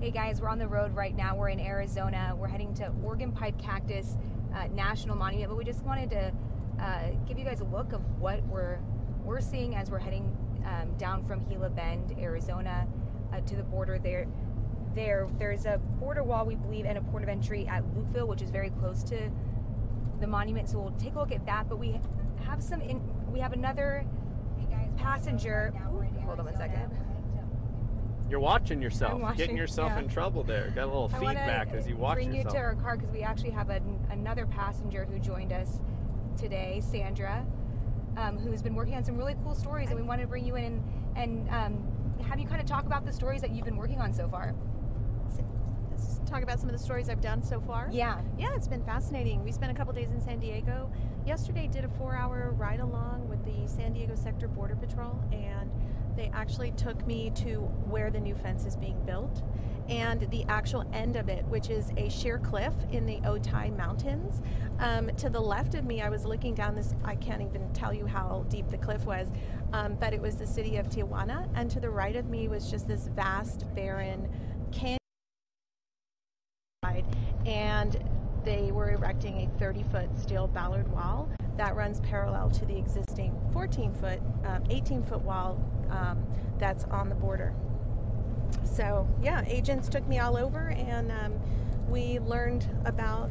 Hey guys, we're on the road right now. We're in Arizona. We're heading to Oregon Pipe Cactus National Monument, but we just wanted to give you guys a look of what we're seeing as we're heading down from Gila Bend, Arizona, to the border there. There's a border wall, we believe, and a port of entry at Lukeville, which is very close to the monument. So we'll take a look at that. But we have another passenger. Hold on one second. You're watching yourself, getting yourself yourself in trouble there. Got a little feedback as you watch yourself. Bring you to our yourself. car because we actually have another passenger who joined us today, Sandra, who's been working on some really cool stories, and we wanted to bring you in and have you kind of talk about the stories that you've been working on so far. Let's talk about some of the stories I've done so far. Yeah, it's been fascinating. We spent a couple days in San Diego. Yesterday did a 4-hour ride along with the San Diego Sector Border Patrol, and they actually took me to where the new fence is being built and the actual end of it, which is a sheer cliff in the Otay Mountains. To the left of me, I was looking down this, I can't even tell you how deep the cliff was, but it was the city of Tijuana, and to the right of me was just this vast, barren canyon, and they were erecting a 30-foot steel ballard wall that runs parallel to the existing 18-foot wall that's on the border. So yeah, agents took me all over, and we learned about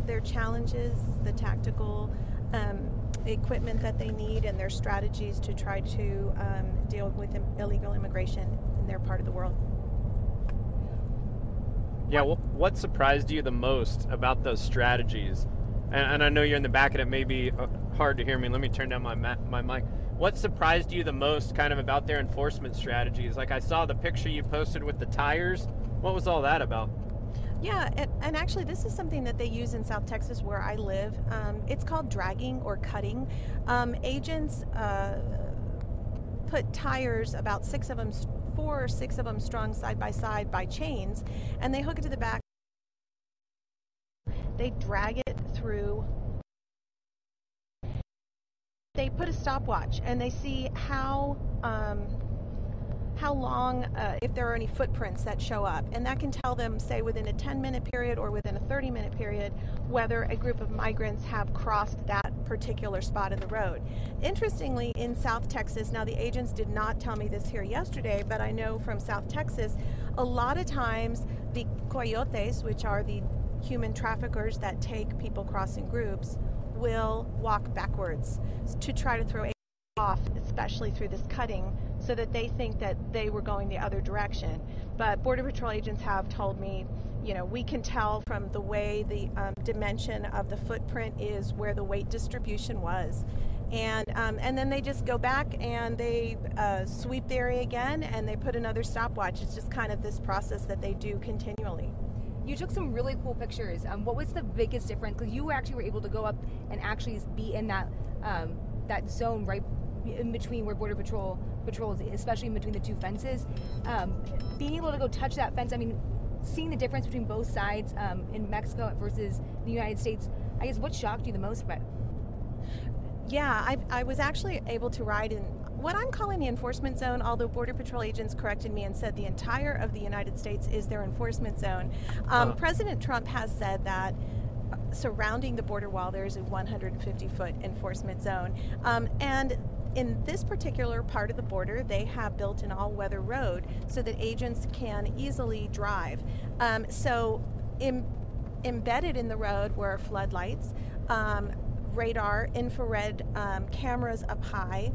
their challenges, the tactical equipment that they need, and their strategies to try to deal with illegal immigration in their part of the world. Yeah, what surprised you the most about those strategies? And I know you're in the back and it may be hard to hear me. Let me turn down my mic. What surprised you the most kind of about their enforcement strategies? Like, I saw the picture you posted with the tires. What was all that about? Yeah, and actually this is something that they use in South Texas where I live. It's called dragging or cutting. Agents put tires, about 4 or 6 of them strung side by side by chains, and they hook it to the back. They drag it through. They put a stopwatch and they see how long, if there are any footprints that show up, and that can tell them, say, within a 10-minute period or within a 30-minute period, whether a group of migrants have crossed that particular spot in the road. Interestingly, in South Texas, now the agents did not tell me this here yesterday, but I know from South Texas, a lot of times the coyotes, which are the human traffickers that take people crossing groups, will walk backwards to try to throw off, especially through this cutting, so that they think that they were going the other direction. But Border Patrol agents have told me, we can tell from the way the dimension of the footprint is where the weight distribution was. And then they just go back and they sweep the area again, and they put another stopwatch. It's just kind of this process that they do continually. You took some really cool pictures. What was the biggest difference? Because you actually were able to go up and actually be in that zone right in between where Border Patrol patrols, especially in between the two fences. Being able to go touch that fence, I mean, seeing the difference between both sides in Mexico versus the United States, I guess what shocked you the most about it? Yeah, I was actually able to ride in what I'm calling the enforcement zone, although Border Patrol agents corrected me and said the entire of the United States is their enforcement zone. President Trump has said that surrounding the border wall there is a 150-foot enforcement zone. And in this particular part of the border, they have built an all-weather road so that agents can easily drive. So embedded in the road were floodlights, radar, infrared cameras up high,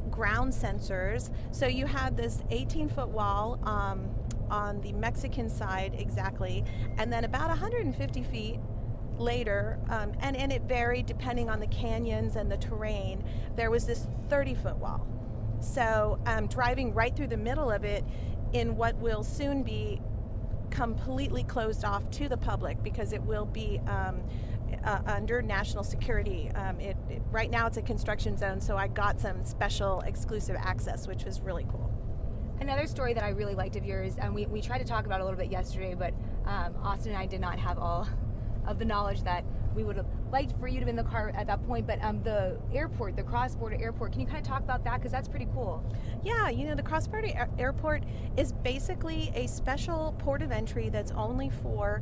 ground sensors. So you had this 18-foot wall on the Mexican side exactly, and then about 150 feet later, and it varied depending on the canyons and the terrain, there was this 30-foot wall. So driving right through the middle of it in what will soon be completely closed off to the public because it will be under national security. Right now it's a construction zone, so I got some special exclusive access, which was really cool. Another story that I really liked of yours, and we tried to talk about it a little bit yesterday, but Austin and I did not have all of the knowledge that we would liked for you to be in the car at that point, but the airport, the cross-border airport, can you kind of talk about that? Because that's pretty cool. Yeah, you know, the cross-border airport is basically a special port of entry that's only for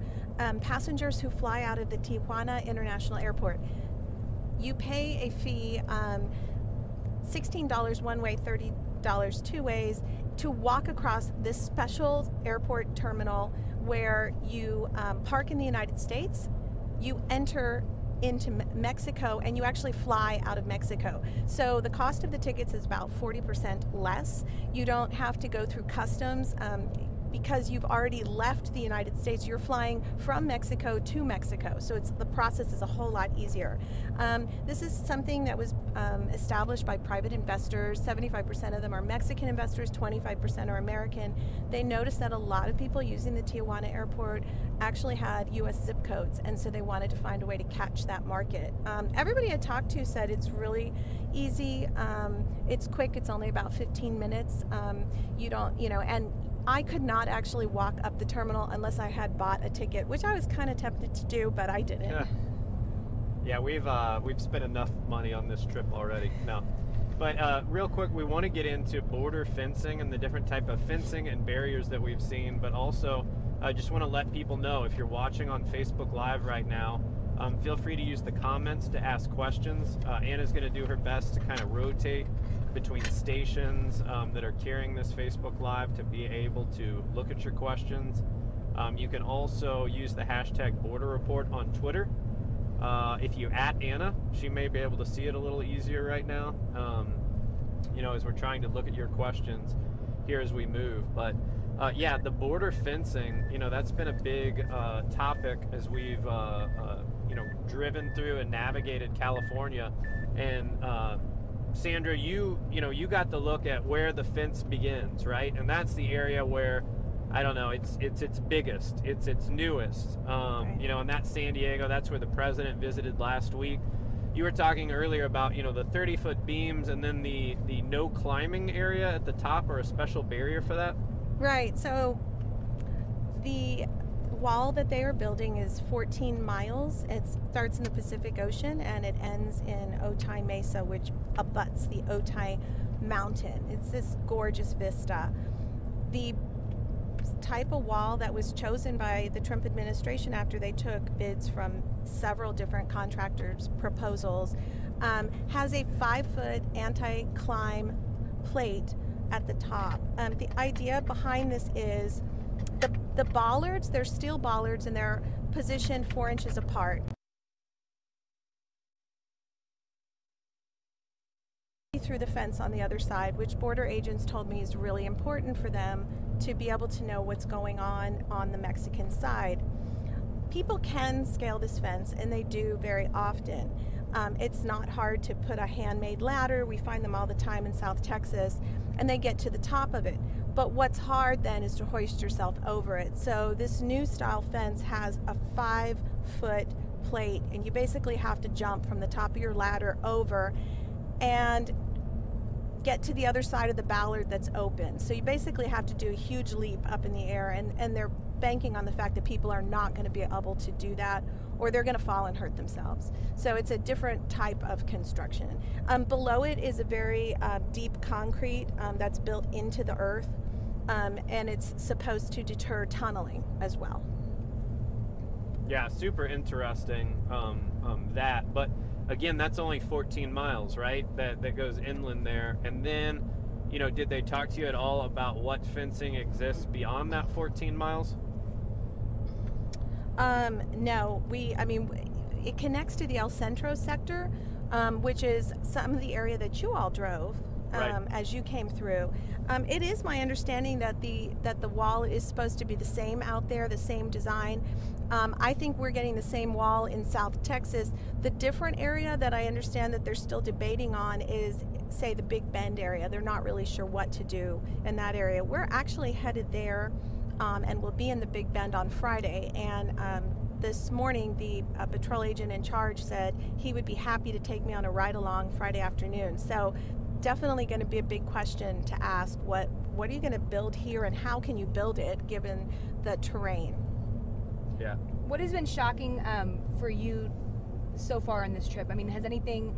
passengers who fly out of the Tijuana International Airport. You pay a fee, $16 one way, $30 two ways, to walk across this special airport terminal where you park in the United States, you enter into Mexico, and you actually fly out of Mexico. So the cost of the tickets is about 40% less. You don't have to go through customs because you've already left the United States. You're flying from Mexico to Mexico, so the process is a whole lot easier. This is something that was established by private investors. 75% of them are Mexican investors, 25% are American. They noticed that a lot of people using the Tijuana airport actually had U.S. zip codes, and so they wanted to find a way to catch that market. Everybody I talked to said it's really easy, it's quick, it's only about 15 minutes. You don't, you know, and I could not actually walk up the terminal unless I had bought a ticket, which I was kind of tempted to do, but I didn't. Yeah, we've spent enough money on this trip already. No, but real quick, we want to get into border fencing and the different type of fencing and barriers that we've seen, but also I just want to let people know, if you're watching on Facebook Live right now, feel free to use the comments to ask questions. Anna's going to do her best to kind of rotate between stations that are carrying this Facebook Live to be able to look at your questions. You can also use the hashtag Border Report on Twitter. If you @ Anna, she may be able to see it a little easier right now, you know, as we're trying to look at your questions here as we move. But yeah, the border fencing, you know, that's been a big topic as we've you know, driven through and navigated California. And Sandra, you know, you got to look at where the fence begins, right? And that's the area where, I don't know, it's its biggest, it's its newest. Right. You know, and that's San Diego. That's where the president visited last week. You were talking earlier about, you know, the 30-foot beams and then the no climbing area at the top, or a special barrier for that. Right. So the wall that they are building is 14 miles. It starts in the Pacific Ocean and it ends in Otay Mesa, which abuts the Otay Mountain. It's this gorgeous vista. The type of wall that was chosen by the Trump administration after they took bids from several different contractors' proposals has a 5-foot anti-climb plate at the top. The idea behind this is the bollards, they're steel bollards, and they're positioned 4 inches apart. Through the fence on the other side, which border agents told me is really important for them to be able to know what's going on the Mexican side. People can scale this fence, and they do very often. It's not hard to put a handmade ladder. We find them all the time in South Texas, and they get to the top of it. But what's hard then is to hoist yourself over it. So this new style fence has a 5-foot plate, and you basically have to jump from the top of your ladder over and get to the other side of the ballard that's open. So you basically have to do a huge leap up in the air, and they're banking on the fact that people are not going to be able to do that, or they're going to fall and hurt themselves. So it's a different type of construction. Below it is a very deep concrete that's built into the earth, and it's supposed to deter tunneling as well. Yeah, super interesting that. But again, that's only 14 miles, right? That goes inland there. And then, you know, did they talk to you at all about what fencing exists beyond that 14 miles? No, I mean, it connects to the El Centro sector, which is some of the area that you all drove Right. as you came through. It is my understanding that the wall is supposed to be the same out there, the same design. I think we're getting the same wall in South Texas. The different area that I understand that they're still debating on is, say, the Big Bend area. They're not really sure what to do in that area. We're actually headed there, and we'll be in the Big Bend on Friday. And this morning, the patrol agent in charge said he would be happy to take me on a ride along Friday afternoon. So definitely going to be a big question to ask. What are you going to build here, and how can you build it given the terrain? Yeah. What has been shocking for you, so far on this trip? I mean, has anything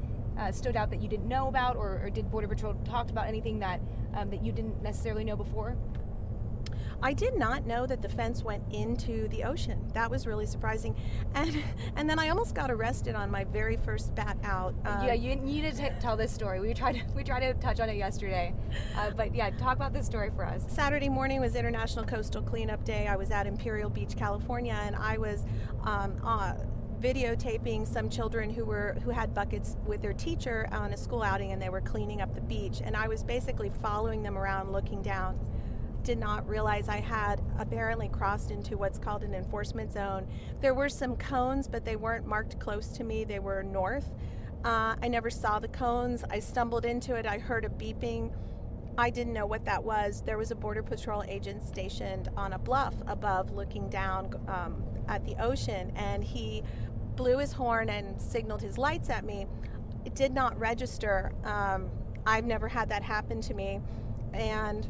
stood out that you didn't know about, or did Border Patrol talk about anything that that you didn't necessarily know before? I did not know that the fence went into the ocean. That was really surprising, and then I almost got arrested on my very first bat out. Yeah, you need to tell this story. We tried to touch on it yesterday, but yeah, talk about this story for us. Saturday morning was International Coastal Cleanup Day. I was at Imperial Beach, California, and I was videotaping some children who had buckets with their teacher on a school outing, and they were cleaning up the beach. And I was basically following them around, looking down. Did not realize I had apparently crossed into what's called an enforcement zone. There were some cones, but they weren't marked close to me. They were north. I never saw the cones. I stumbled into it. I heard a beeping. I didn't know what that was. There was a Border Patrol agent stationed on a bluff above, looking down at the ocean, and he blew his horn and signaled his lights at me. It did not register. I've never had that happen to me, and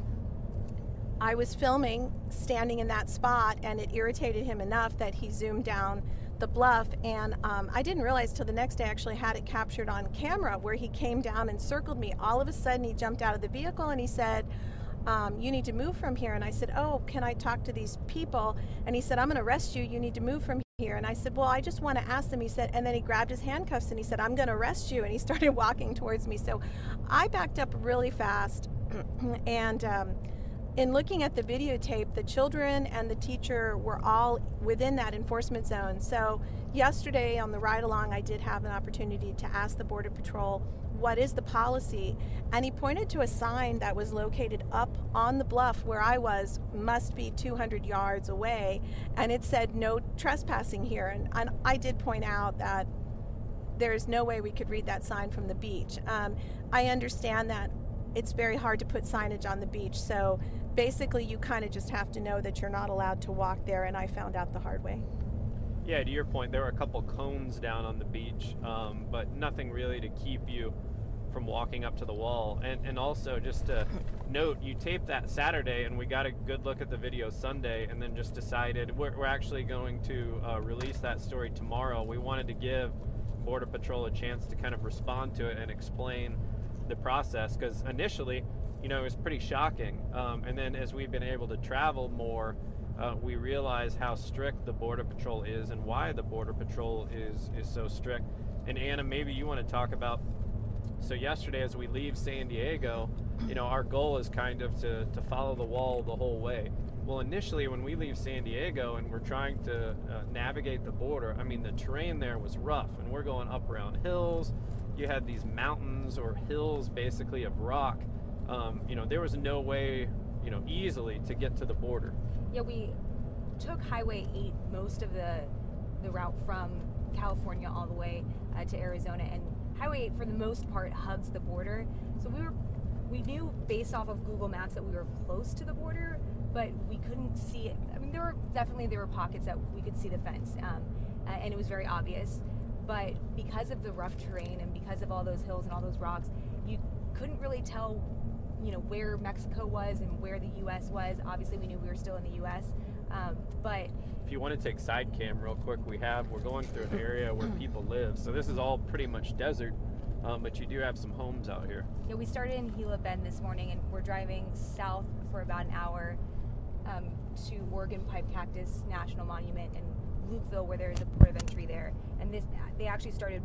I was filming standing in that spot, and it irritated him enough that he zoomed down the bluff, and I didn't realize till the next day I actually had it captured on camera where he came down and circled me. All of a sudden he jumped out of the vehicle and he said, you need to move from here. And I said, oh, can I talk to these people? And he said, I'm going to arrest you. You need to move from here. And I said, well, I just want to ask them. He said, and then he grabbed his handcuffs and he said, I'm going to arrest you. And he started walking towards me. So I backed up really fast, and in looking at the videotape, the children and the teacher were all within that enforcement zone. So yesterday on the ride along, I did have an opportunity to ask the Border Patrol, what is the policy? And he pointed to a sign that was located up on the bluff where I was, must be 200 yards away, and it said no trespassing here. And I did point out that there's no way we could read that sign from the beach. I understand that it's very hard to put signage on the beach, so basically you kind of just have to know that you're not allowed to walk there, and I found out the hard way. Yeah, to your point, there were a couple cones down on the beach, but nothing really to keep you from walking up to the wall. And also, just to note, you taped that Saturday, and we got a good look at the video Sunday, and then just decided we're actually going to release that story tomorrow. We wanted to give Border Patrol a chance to kind of respond to it and explain the process, because initially, you know, it was pretty shocking, and then as we've been able to travel more, we realize how strict the Border Patrol is and why the Border Patrol is so strict. And Anna, maybe you want to talk about, so yesterday as we leave San Diego, you know, our goal is kind of to follow the wall the whole way. Well, initially when we leave San Diego and we're trying to navigate the border, I mean, the terrain there was rough, and we're going up around hills. You had these mountains or hills basically of rock. You know, there was no way, you know, easily to get to the border. Yeah, we took Highway 8 most of the route from California all the way to Arizona, and Highway 8 for the most part hugs the border. So we knew based off of Google Maps that we were close to the border, but we couldn't see it. I mean, there were pockets that we could see the fence, and it was very obvious. But because of the rough terrain and because of all those hills and all those rocks, you couldn't really tell, you know, where Mexico was and where the U.S. was. Obviously, we knew we were still in the U.S., but if you want to take side cam real quick, we're going through an area where people live. So this is all pretty much desert, but you do have some homes out here. Yeah, we started in Gila Bend this morning, and we're driving south for about an hour to Oregon Pipe Cactus National Monument in Lukeville, where there's a port of entry there. And they actually started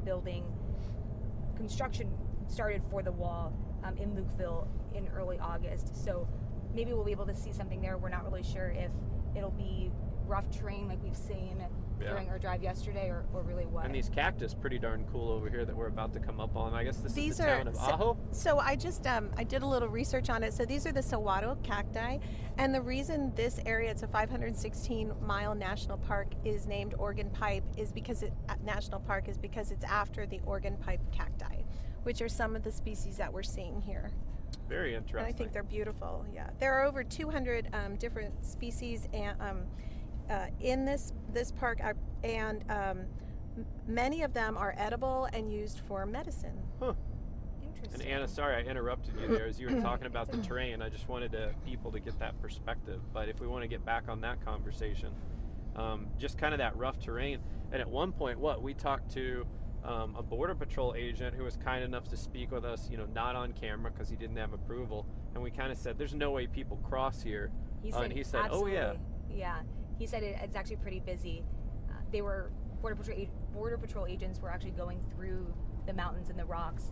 construction started for the wall in Lukeville in early August. So maybe we'll be able to see something there. We're not really sure if it'll be rough terrain like we've seen during our drive yesterday, or really what. And these cactus pretty darn cool over here that we're about to come up on. I guess this is the town of Ajo. So I just I did a little research on it. So these are the saguaro cacti, and the reason this area, it's a 516-mile national park, is named Oregon Pipe is because it's after the Oregon Pipe cacti, which are some of the species that we're seeing here. Very interesting. And I think they're beautiful. Yeah, there are over 200 different species in this park, and many of them are edible and used for medicine. Huh. Interesting. And Anna, sorry I interrupted you there as you were talking about the terrain. I just wanted people to get that perspective. But if we want to get back on that conversation, just kind of that rough terrain. And at one point, we talked to a Border Patrol agent who was kind enough to speak with us, not on camera because he didn't have approval. And we kind of said, there's no way people cross here. And he said, oh, yeah. Yeah. He said it's actually pretty busy. Border Patrol agents were actually going through the mountains and the rocks.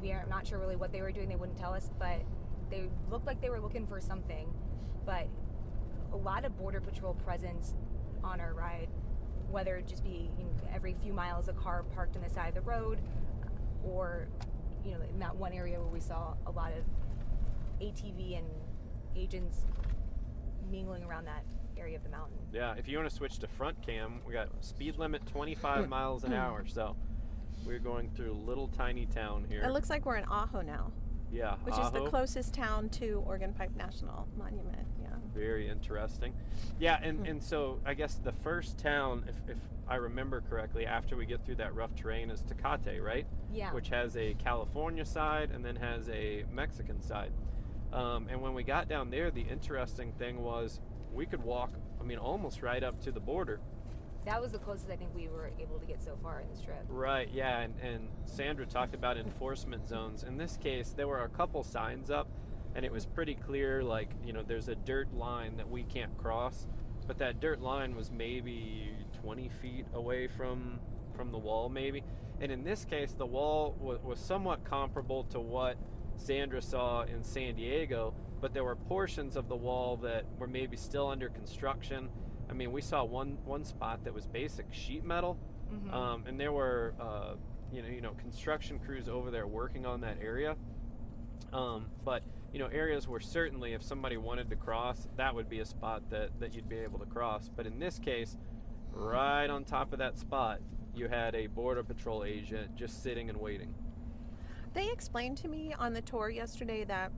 We are not sure really what they were doing. They wouldn't tell us, but they looked like they were looking for something. But a lot of Border Patrol presence on our ride, whether it just be every few miles a car parked on the side of the road, or in that one area where we saw a lot of ATV and agents mingling around that area of the mountain. Yeah, if you want to switch to front cam, we got speed limit 25 miles an hour. So we're going through a little tiny town here. It looks like we're in Ajo now. Yeah, which is the closest town to Organ Pipe National Monument. Yeah. Very interesting. Yeah, and so I guess the first town, if I remember correctly, after we get through that rough terrain, is Tecate, right? Yeah. Which has a California side and then has a Mexican side. And when we got down there, the interesting thing was we could walk, almost right up to the border. That was the closest I think we were able to get so far in this trip. Right, yeah, and Sandra talked about enforcement zones. In this case, there were a couple signs up, and it was pretty clear, there's a dirt line that we can't cross, but that dirt line was maybe 20 feet away from the wall, maybe. And in this case, the wall was somewhat comparable to what Sandra saw in San Diego, but there were portions of the wall that were maybe still under construction. We saw one spot that was basic sheet metal, and there were, construction crews over there working on that area. But areas where certainly if somebody wanted to cross, that would be a spot that you'd be able to cross. But in this case, right on top of that spot, you had a Border Patrol agent just sitting and waiting. They explained to me on the tour yesterday that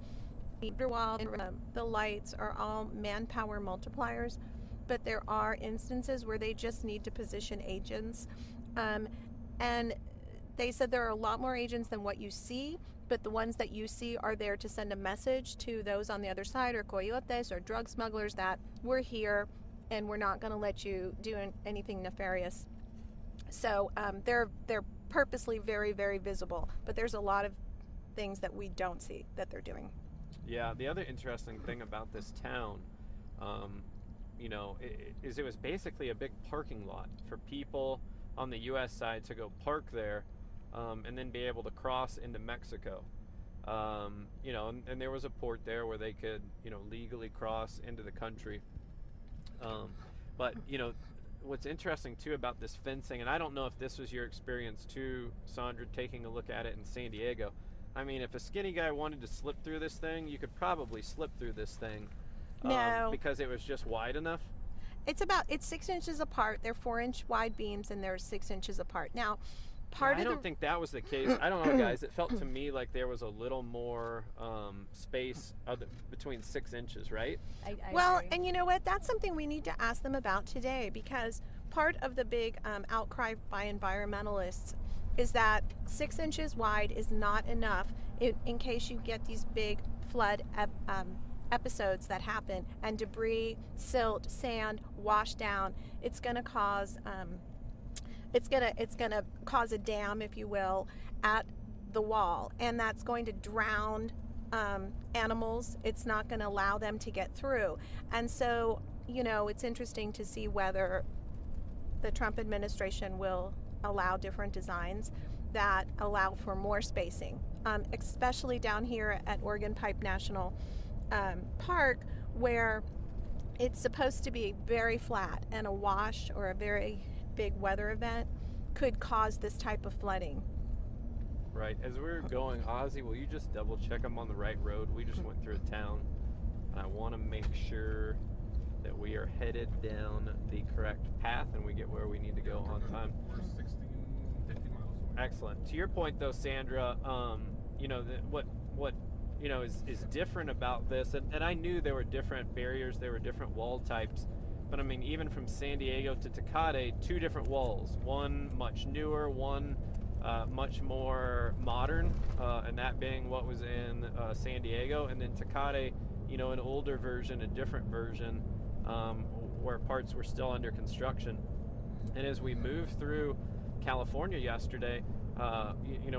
the lights are all manpower multipliers, but there are instances where they just need to position agents. And they said there are a lot more agents than what you see, but the ones that you see are there to send a message to those on the other side, or coyotes or drug smugglers, that we're here and we're not going to let you do anything nefarious. So they're purposely very, very visible, but there's a lot of things that we don't see that they're doing. Yeah, the other interesting thing about this town, it was basically a big parking lot for people on the U.S. side to go park there, and then be able to cross into Mexico. And there was a port there where they could, legally cross into the country. But what's interesting too about this fencing, and I don't know if this was your experience too, Sandra, taking a look at it in San Diego. If a skinny guy wanted to slip through this thing, you could probably slip through this thing. No. Because it was just wide enough? It's 6 inches apart. They're 4-inch wide beams, and they're 6 inches apart. Now, I don't think that was the case. I don't know, guys. It felt to me like there was a little more space between 6 inches, right? I agree. And you know what? That's something we need to ask them about today, because part of the big outcry by environmentalists is that 6 inches wide is not enough in case you get these big flood episodes that happen, and debris, silt, sand wash down. It's going to cause it's going to cause a dam, if you will, at the wall, and that's going to drown animals. It's not going to allow them to get through. And so, it's interesting to see whether the Trump administration will allow different designs that allow for more spacing, especially down here at Organ Pipe National Park, where it's supposed to be very flat, and a wash or a very big weather event could cause this type of flooding. Right. As we're going, Ozzy, will you just double check I'm on the right road? We just went through a town, and I want to make sure that we are headed down the correct path and we get where we need to go on time. We're 50 miles away. Excellent. To your point, though, Sandra, what is different about this, and I knew there were different barriers, there were different wall types, but even from San Diego to Tecate, 2 different walls. One much newer, one much more modern, and that being what was in San Diego, and then Tecate, an older version, a different version, where parts were still under construction. And as we move through California yesterday,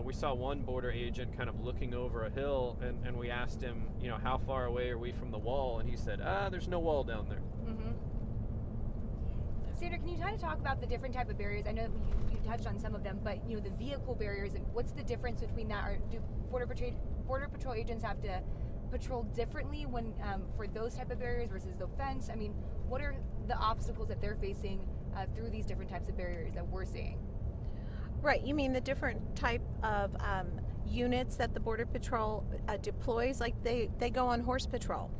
we saw one border agent kind of looking over a hill, and we asked him, how far away are we from the wall? And he said, there's no wall down there. Mm-hmm. Sandra, can you kind of talk about the different type of barriers? I know you touched on some of them, but the vehicle barriers, and what's the difference between that? Or do Border Patrol agents have to patrol differently when for those type of barriers versus the fence? I mean, what are the obstacles that they're facing through these different types of barriers that we're seeing? Right, you mean the different type of units that the Border Patrol deploys? Like they go on horse patrol.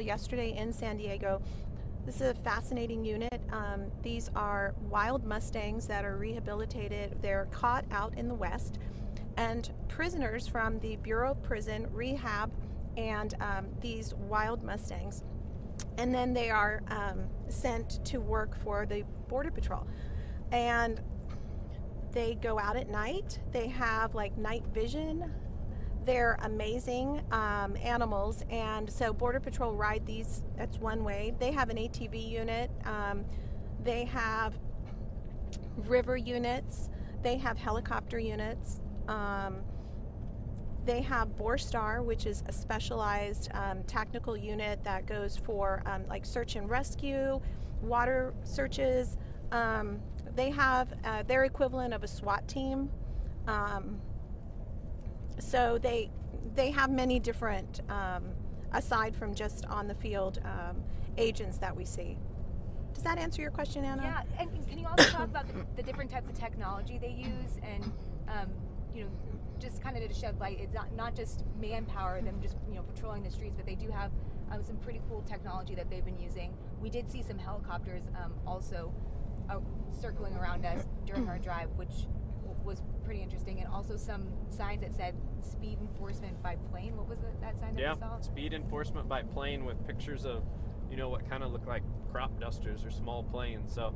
Yesterday in San Diego, this is a fascinating unit. These are wild Mustangs that are rehabilitated. They're caught out in the West, and prisoners from the Bureau of Prison rehab and these wild Mustangs, and then they are sent to work for the Border Patrol, and they go out at night. They have like night vision. They're amazing animals, and so Border Patrol ride these. That's one way. They have an ATV unit. They have river units. They have helicopter units. They have Borstar, which is a specialized tactical unit that goes for like search and rescue, water searches. They have their equivalent of a SWAT team. So they have many different, aside from just on the field agents that we see. Does that answer your question, Anna? Yeah, and can you also talk about the different types of technology they use, and just kind of to shed light, it's not just manpower, them just patrolling the streets, but they do have some pretty cool technology that they've been using. We did see some helicopters also circling around us during our drive, which was pretty interesting, and also some signs that said speed enforcement by plane. What was that sign that we saw? Speed enforcement by plane with pictures of what kind of look like crop dusters or small planes. So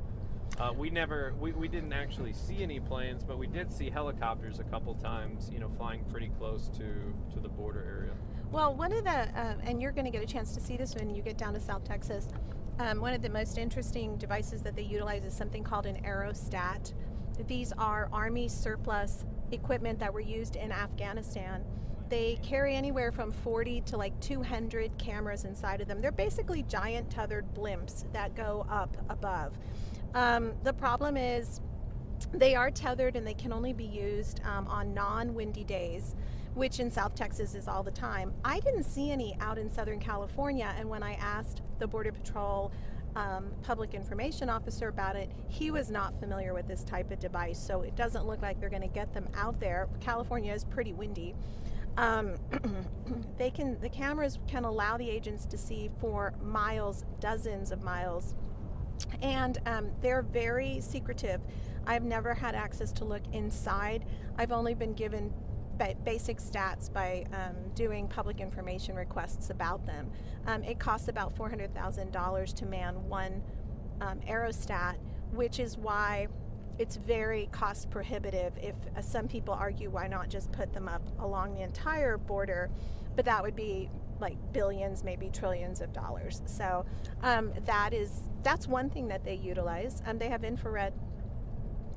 we didn't actually see any planes, but we did see helicopters a couple times flying pretty close to the border area. Well, one of the and you're going to get a chance to see this when you get down to South Texas. One of the most interesting devices that they utilize is something called an aerostat. These are Army surplus equipment that were used in Afghanistan. They carry anywhere from 40 to like 200 cameras inside of them. They're basically giant tethered blimps that go up above. The problem is they are tethered and they can only be used on non-windy days, which in South Texas is all the time. I didn't see any out in Southern California, and when I asked the Border Patrol public information officer about it, he was not familiar with this type of device, so it doesn't look like they're going to get them out there. California is pretty windy. The cameras can allow the agents to see for miles, dozens of miles, and they're very secretive. I've never had access to look inside. I've only been given basic stats by doing public information requests about them. It costs about $400,000 to man one aerostat, which is why it's very cost prohibitive. If some people argue, why not just put them up along the entire border, but that would be like billions, maybe trillions of dollars. So that's one thing that they utilize. They have infrared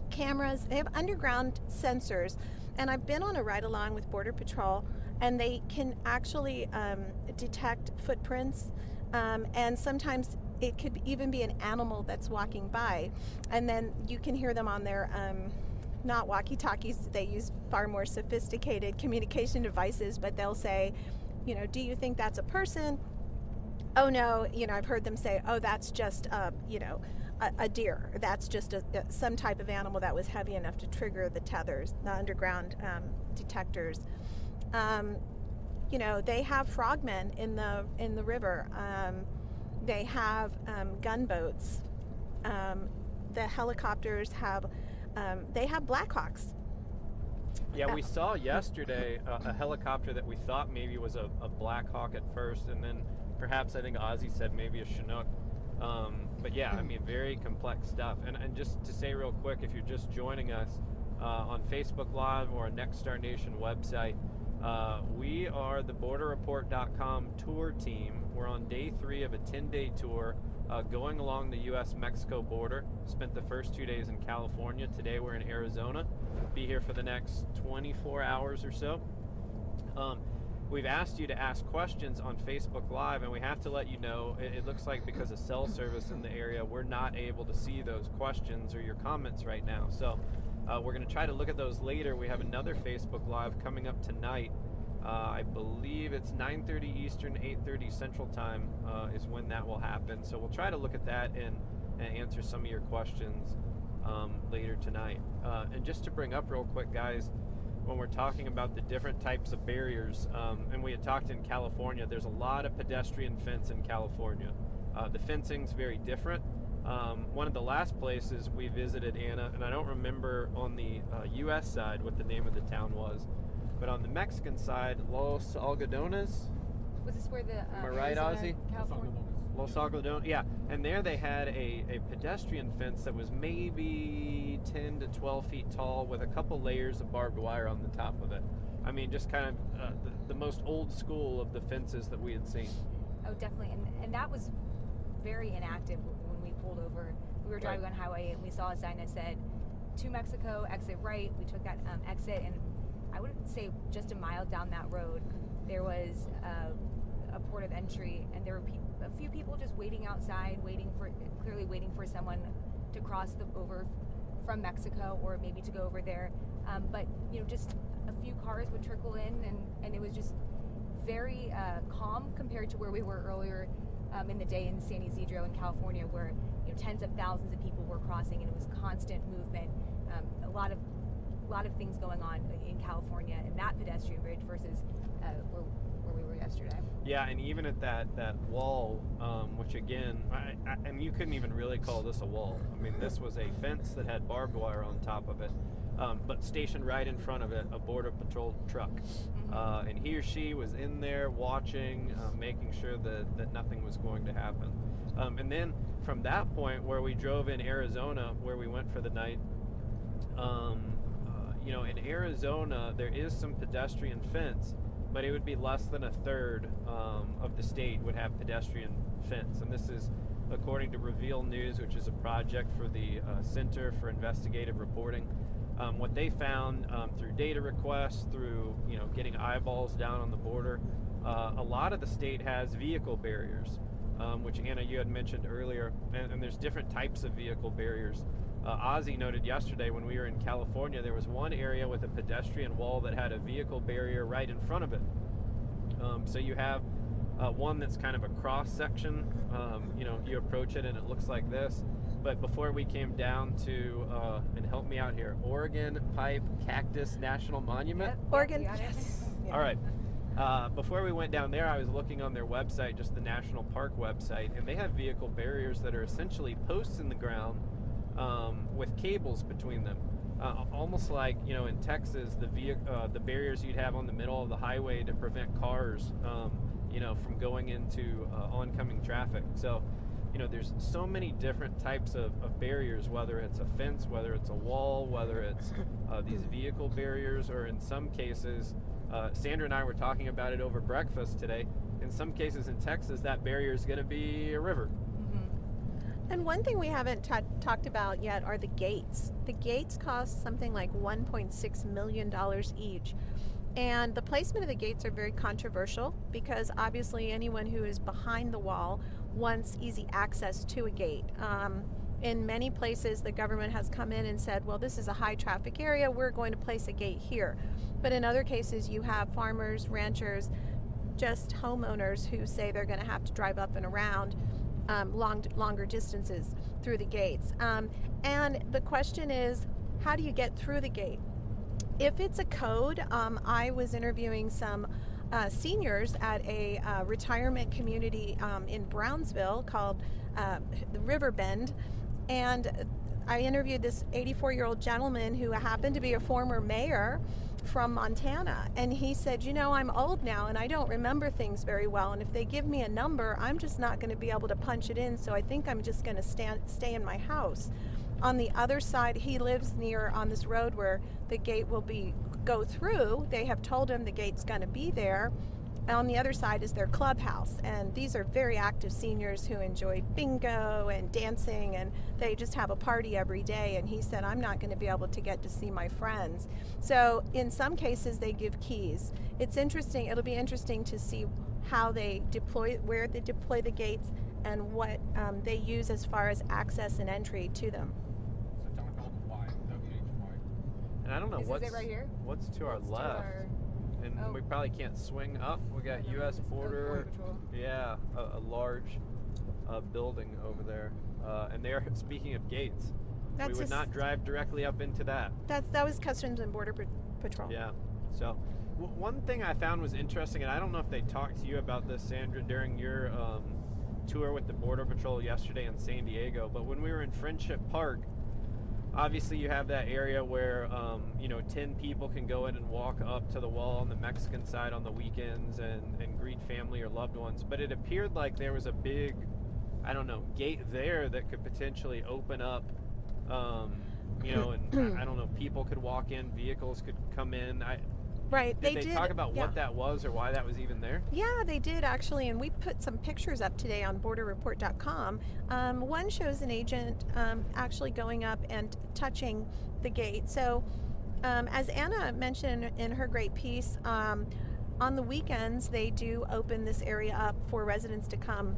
cameras. They have underground sensors. And I've been on a ride-along with Border Patrol, and they can actually detect footprints, and sometimes it could even be an animal that's walking by, and then you can hear them on their not walkie-talkies. They use far more sophisticated communication devices, but they'll say, do you think that's a person? Oh no, I've heard them say, oh, that's just a deer. That's just some type of animal that was heavy enough to trigger the tethers, the underground detectors. They have frogmen in the river. They have gunboats. The helicopters have Blackhawks. Yeah, we saw yesterday a helicopter that we thought maybe was a Black Hawk at first, and then perhaps I think Ozzy said maybe a Chinook. But yeah, I mean, very complex stuff. And just to say real quick, if you're just joining us on Facebook Live or on Next Star Nation website, we are the BorderReport.com tour team. We're on day 3 of a 10-day tour going along the U.S.-Mexico border. Spent the first 2 days in California. Today we're in Arizona. Be here for the next 24 hours or so. We've asked you to ask questions on Facebook Live, and we have to let you know, it looks like because of cell service in the area, we're not able to see those questions or your comments right now. So we're going to try to look at those later. We have another Facebook Live coming up tonight. I believe it's 9:30 Eastern, 8:30 Central Time is when that will happen. So we'll try to look at that and answer some of your questions later tonight. And just to bring up real quick, guys, when we're talking about the different types of barriers, and we had talked in California, there's a lot of pedestrian fence in California. The fencing's very different. One of the last places we visited, Anna, and I don't remember on the U.S. side what the name of the town was, but on the Mexican side, Los Algodones. Was this where the Am I right, Arizona, Ozzy? California? Los Algodones, yeah. And there they had a pedestrian fence that was maybe 10 to 12 feet tall with a couple layers of barbed wire on the top of it. I mean, just kind of the most old school of the fences that we had seen. Oh, definitely. And that was very inactive when we pulled over. We were driving on highway and we saw a sign that said, to Mexico, exit right. We took that exit, and I would say just a mile down that road, there was a port of entry, and there were a few people just waiting outside, clearly waiting for someone to cross over from Mexico, or maybe to go over there. But just a few cars would trickle in, and it was just very calm compared to where we were earlier in the day in San Ysidro in California, where tens of thousands of people were crossing, and it was constant movement. A lot of things going on in California and that pedestrian bridge versus where we were yesterday. Yeah, and even at that wall, which again, and you couldn't even really call this a wall. I mean, this was a fence that had barbed wire on top of it, but stationed right in front of it, a Border Patrol truck. Mm-hmm. And he or she was in there watching, making sure that nothing was going to happen. And then from that point where we drove in Arizona, where we went for the night, in Arizona, there is some pedestrian fence, but it would be less than a third of the state would have pedestrian fence. And this is according to Reveal News, which is a project for the Center for Investigative Reporting. What they found through data requests, through getting eyeballs down on the border, a lot of the state has vehicle barriers, which Anna, you had mentioned earlier, and there's different types of vehicle barriers. Ozzy noted yesterday when we were in California, there was one area with a pedestrian wall that had a vehicle barrier right in front of it. So you have one that's kind of a cross section. You approach it and it looks like this. But before we came down to, and help me out here, Oregon Pipe Cactus National Monument. Yep, Oregon, you got it. yes. Yeah. All right. Before we went down there, I was looking on their website, just the National Park website, and they have vehicle barriers that are essentially posts in the ground with cables between them. Almost like, in Texas, the barriers you'd have on the middle of the highway to prevent cars, from going into oncoming traffic. So, there's so many different types of barriers, whether it's a fence, whether it's a wall, whether it's these vehicle barriers, or in some cases, Sandra and I were talking about it over breakfast today. In some cases in Texas, that barrier is going to be a river. And one thing we haven't talked about yet are the gates. The gates cost something like $1.6 million each. And the placement of the gates are very controversial because obviously anyone who is behind the wall wants easy access to a gate. In many places, the government has come in and said, well, this is a high traffic area, we're going to place a gate here. But in other cases, you have farmers, ranchers, just homeowners who say they're going to have to drive up and around longer distances through the gates. And the question is, how do you get through the gate? If it's a code, I was interviewing some seniors at a retirement community in Brownsville called the Riverbend, and I interviewed this 84-year-old gentleman who happened to be a former mayor from Montana, and he said, I'm old now and I don't remember things very well, and if they give me a number, I'm just not going to be able to punch it in, so I think I'm just going to stay in my house. On the other side, he lives near on this road where the gate will go through. They have told him the gate's going to be there, on the other side is their clubhouse, and these are very active seniors who enjoy bingo and dancing, and they just have a party every day. And he said, I'm not going to be able to get to see my friends. So in some cases they give keys. It's interesting, it'll be interesting to see how they deploy, where they deploy the gates, and what they use as far as access and entry to them. It's a town called Y, W-H-Y. And I don't know Is what's it right here? what's to our What's to left. our- And Oh. we probably can't swing up. We got U.S. Border border. Patrol. Yeah, a large building over there. And they're speaking of gates. That's we would just- not drive directly up into that. That was Customs and Border Patrol. Yeah. So one thing I found was interesting, and I don't know if they talked to you about this, Sandra, during your tour with the Border Patrol yesterday in San Diego. But when we were in Friendship Park, obviously you have that area where 10 people can go in and walk up to the wall on the Mexican side on the weekends and greet family or loved ones. But it appeared like there was a big, I don't know, gate there that could potentially open up, and I don't know, people could walk in, vehicles could come in. Right. Did they talk about yeah. what that was or why that was even there? Yeah, they did actually, and we put some pictures up today on borderreport.com. One shows an agent actually going up and touching the gate. So, as Anna mentioned in her great piece, on the weekends they do open this area up for residents to come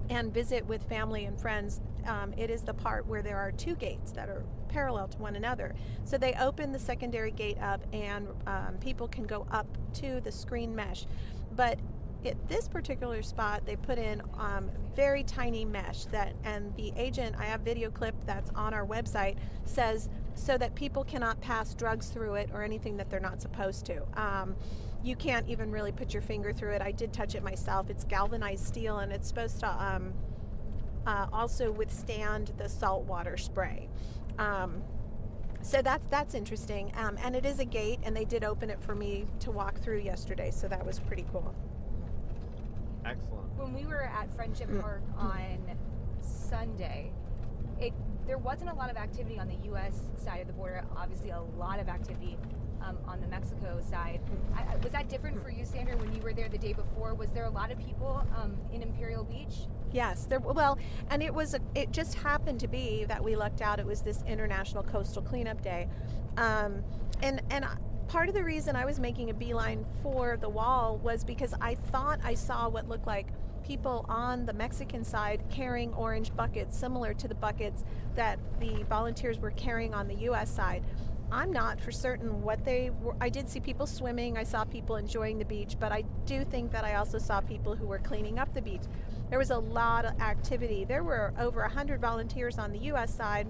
and visit with family and friends. It is the part where there are two gates that are parallel to one another. So they open the secondary gate up, and people can go up to the screen mesh. But at this particular spot, they put in very tiny mesh and the agent, I have video clip that's on our website, says so that people cannot pass drugs through it or anything that they're not supposed to. You can't even really put your finger through it. I did touch it myself. It's galvanized steel, and it's supposed to also withstand the saltwater spray. So that's interesting. And it is a gate, and they did open it for me to walk through yesterday, so that was pretty cool. Excellent. When we were at Friendship Park on Sunday, there wasn't a lot of activity on the U.S. side of the border. Obviously, a lot of activity on the Mexico side. Was that different for you, Sandra, when you were there the day before? Was there a lot of people in Imperial Beach? Yes, and it just happened to be that we lucked out. It was this International Coastal Cleanup Day, and part of the reason I was making a beeline for the wall was because I thought I saw what looked like people on the Mexican side carrying orange buckets, similar to the buckets that the volunteers were carrying on the U.S. side. I'm not for certain what they were. I did see people swimming. I saw people enjoying the beach, but I do think that I also saw people who were cleaning up the beach. There was a lot of activity. There were over 100 volunteers on the U.S. side,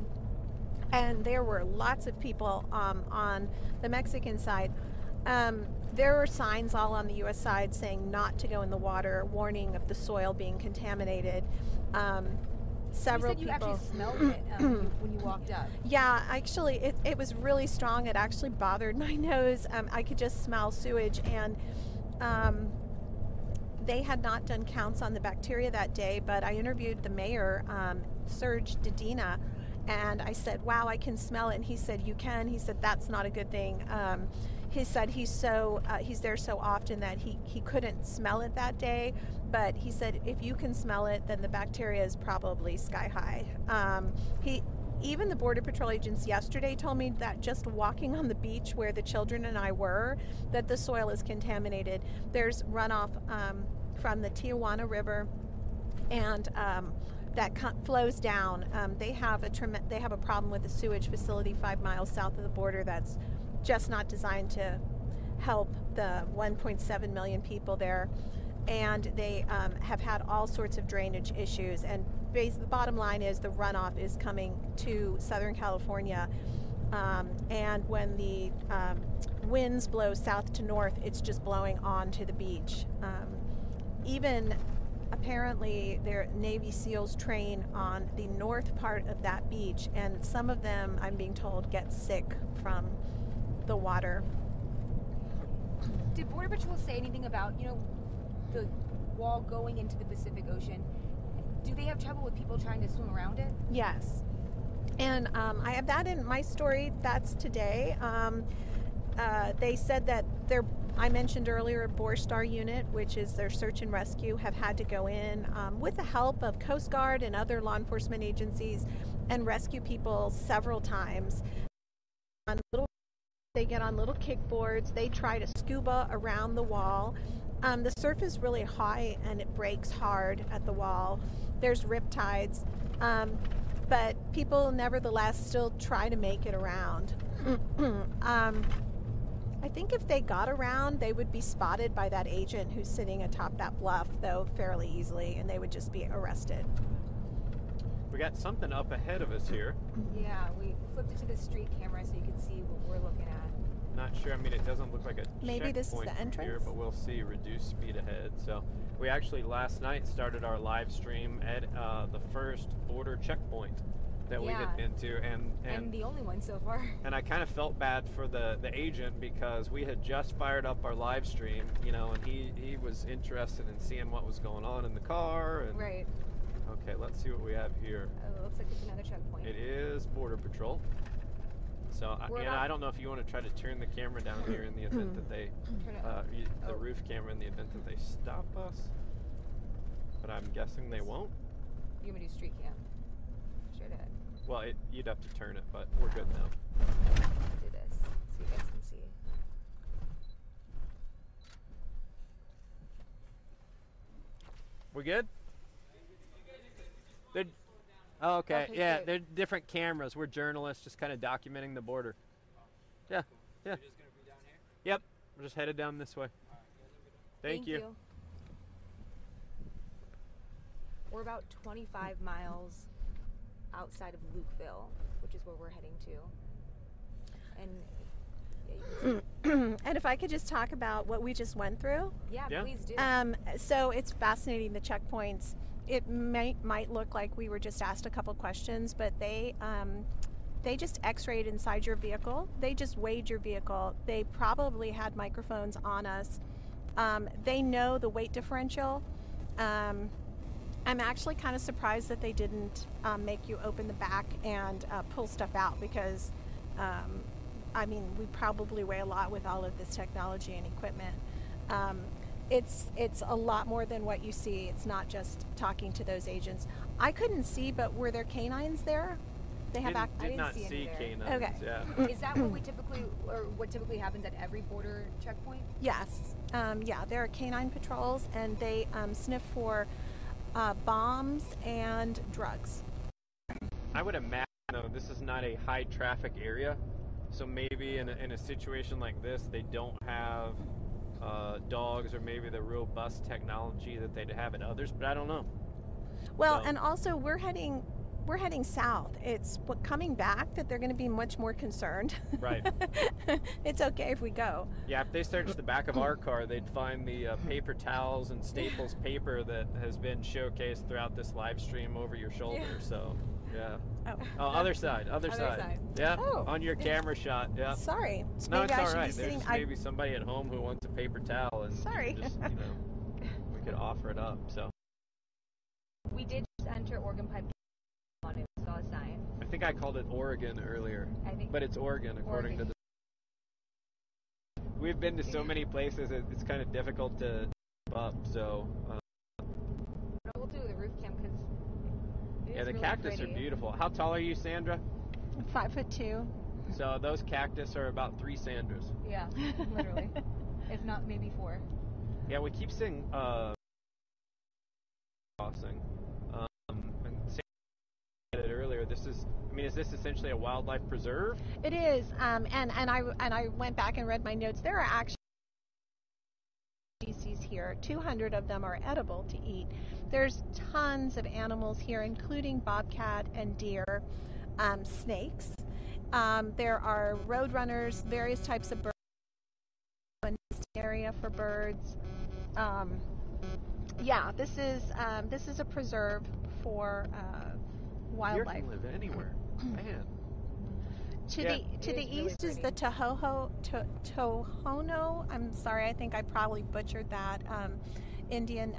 and there were lots of people on the Mexican side. There were signs all on the U.S. side saying not to go in the water, warning of the soil being contaminated. Several you said you people. actually smelled it when you walked up. Yeah, actually, it was really strong. It actually bothered my nose. I could just smell sewage, and they had not done counts on the bacteria that day, but I interviewed the mayor, Serge Dedina, and I said, wow, I can smell it. And he said, you can. He said, that's not a good thing. He said he's there so often that he couldn't smell it that day, but he said if you can smell it, then the bacteria is probably sky high. Even the Border Patrol agents yesterday told me that just walking on the beach where the children and I were, that the soil is contaminated. There's runoff from the Tijuana River, and that flows down. They have a problem with a sewage facility 5 miles south of the border that's just not designed to help the 1.7 million people there, and they have had all sorts of drainage issues. And the bottom line is the runoff is coming to Southern California, and when the winds blow south to north, it's just blowing onto the beach. Even apparently their Navy SEALs train on the north part of that beach, and some of them, I'm being told, get sick from the water. Did Border Patrol say anything about, the wall going into the Pacific Ocean? Do they have trouble with people trying to swim around it? Yes. And I have that in my story. That's today. They said that I mentioned earlier, Boer Star unit, which is their search and rescue, have had to go in with the help of Coast Guard and other law enforcement agencies and rescue people several times. They get on little kickboards. They try to scuba around the wall. The surf is really high and it breaks hard at the wall. There's rip tides, but people nevertheless still try to make it around. I think if they got around, they would be spotted by that agent who's sitting atop that bluff, though, fairly easily, and they would just be arrested. We got something up ahead of us here. Yeah, we flipped it to the street camera so you can see what we're looking at. Not sure. I mean, it doesn't look like a Maybe this is checkpoint the from entrance? here, but we'll see. Reduced speed ahead. So we actually last night started our live stream at the first border checkpoint that we had been to, and the only one so far. And I kind of felt bad for the agent because we had just fired up our live stream, you know, and he was interested in seeing what was going on in the car. And, Right. Okay, let's see what we have here. Oh, it looks like it's another checkpoint. It is Border Patrol. So, I don't know if you want to try to turn the camera down here in the event that they, Turn it up. the roof camera in the event that they stop us. But I'm guessing they won't. You want me to do street cam? Straight ahead. Well, you'd have to turn it, but we're good now. I'll do this so you guys can see. We good? They're, oh, okay. Okay, Yeah, good. they're different cameras. We're journalists just kind of documenting the border. Yeah, yeah. You're just gonna be down here? Yep. We're just headed down this way. Thank you. We're about 25 miles outside of Lukeville, which is where we're heading to. And yeah, you can see. And if I could just talk about what we just went through. Yeah, Yeah. please do. So it's fascinating, the checkpoints. It might look like we were just asked a couple questions, but they just x-rayed inside your vehicle. They just weighed your vehicle. They probably had microphones on us. They know the weight differential. I'm actually kind of surprised that they didn't make you open the back and pull stuff out because, I mean, we probably weigh a lot with all of this technology and equipment. It's a lot more than what you see. It's not just talking to those agents. I couldn't see, but were there canines there? They have Did not see any see there. canines. Okay. Yeah. Is that what we typically, or what typically happens at every border checkpoint? Yes. Yeah, there are canine patrols, and they sniff for bombs and drugs. I would imagine, though, this is not a high traffic area, so maybe in a situation like this, they don't have dogs or maybe the robust technology that they'd have at others, but I don't know. Well, So- and also we're heading south. It's coming back that they're going to be much more concerned. Right. It's okay if we go. Yeah, if they searched the back of our car, they'd find the paper towels and Staples paper that has been showcased throughout this live stream over your shoulder. Yeah. So, yeah. Oh, Other side. Other side. Yeah. Oh. On your camera shot. Yeah. sorry. No, Maybe it's I all should right. be There's sitting. just maybe somebody at home who wants a paper towel, and Sorry. just, we could offer it up. So We did just enter Oregon Pipe on it. We saw a sign. I think I called it Oregon earlier, I think. but it's Oregon according to the. We've been to so many places; it's kind of difficult to keep up. So We'll do the roof cam because yeah, the cactus are beautiful. How tall are you, Sandra? 5'2". So those cactus are about 3 Sandras. Yeah, literally. If not, maybe 4. Yeah, we keep seeing crossing. And Sandra said it earlier. This is, I mean, is this essentially a wildlife preserve? It is, and I went back and read my notes. There are actually species here. 200 of them are edible to eat. There's tons of animals here, including bobcat and deer, snakes. There are roadrunners, various types of birds. An area for birds. Yeah, this is a preserve for wildlife. Deer can live anywhere. Man. To Yeah. the It is really east is the Tohono. I'm sorry, I think I probably butchered that. Indian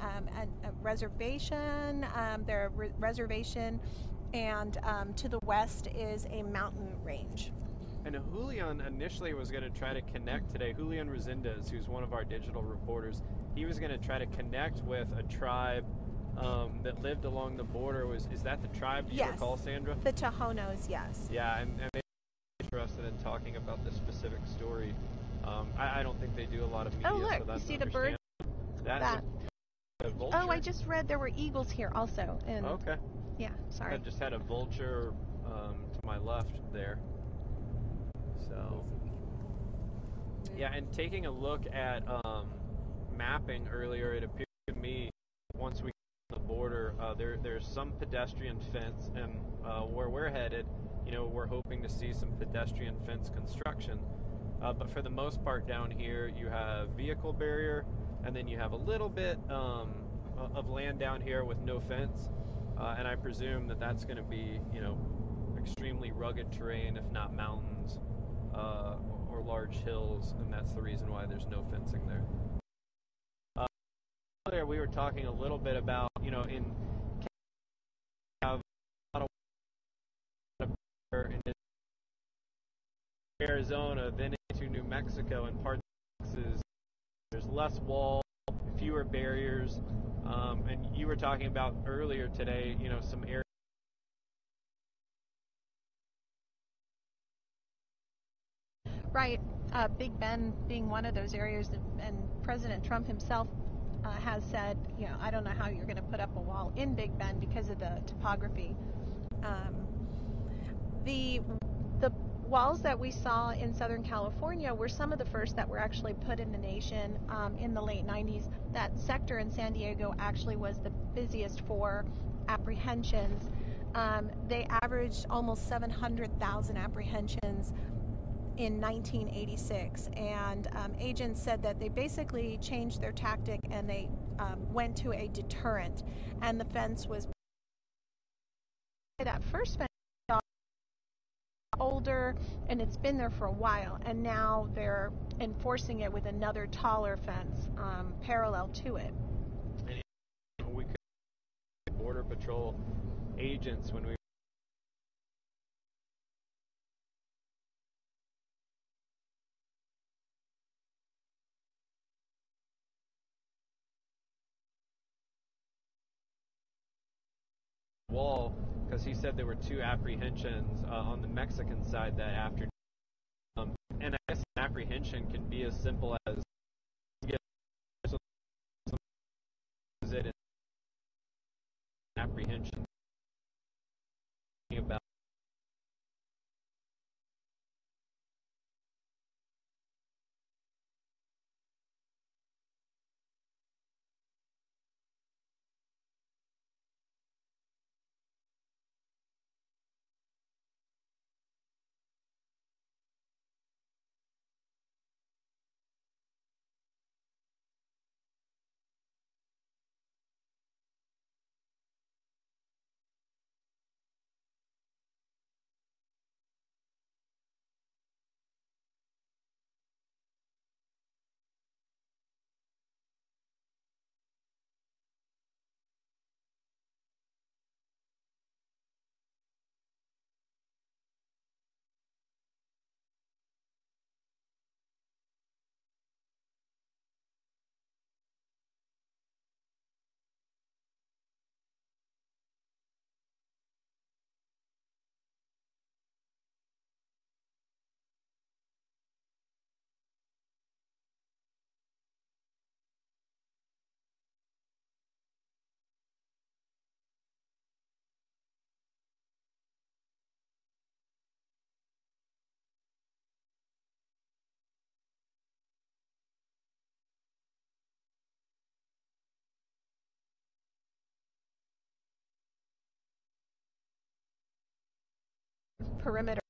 reservation. Reservation, and to the west is a mountain range. And Julian initially was going to try to connect today. Julian Resendez, who's one of our digital reporters, he was going to try to connect with a tribe that lived along the border. Is that the tribe? Do you recall, Sandra? The Tohonos, yes. Yeah, and they were interested in talking about this specific story. I don't think they do a lot of media. Oh, look, so that's you see the bird? That. A vulture? Oh, I just read there were eagles here also. And okay. Yeah, sorry. I just had a vulture to my left there. So, yeah, and taking a look at mapping earlier, it appeared to me once we get to the border, there's some pedestrian fence, and where we're headed, we're hoping to see some pedestrian fence construction. But for the most part down here, you have vehicle barrier, and then you have a little bit of land down here with no fence, and I presume that that's going to be, extremely rugged terrain, if not mountains. Or large hills, and that's the reason why there's no fencing there. Earlier we were talking a little bit about, in have a lot of in Arizona, then into New Mexico, and parts of Texas. There's less wall, fewer barriers, and you were talking about earlier today, some areas. Right, Big Bend being one of those areas, and President Trump himself has said, I don't know how you're going to put up a wall in Big Bend because of the topography. The walls that we saw in Southern California were some of the first that were actually put in the nation in the late 90s. That sector in San Diego actually was the busiest for apprehensions. They averaged almost 700,000 apprehensions in 1986, and agents said that they basically changed their tactic and they went to a deterrent, and the fence was that first fence older, and it's been there for a while, and now they're enforcing it with another taller fence parallel to it. And we could Border Patrol agents when we wall, because he said there were 2 apprehensions on the Mexican side that afternoon. And I guess an apprehension can be as simple as it an apprehension about perimeter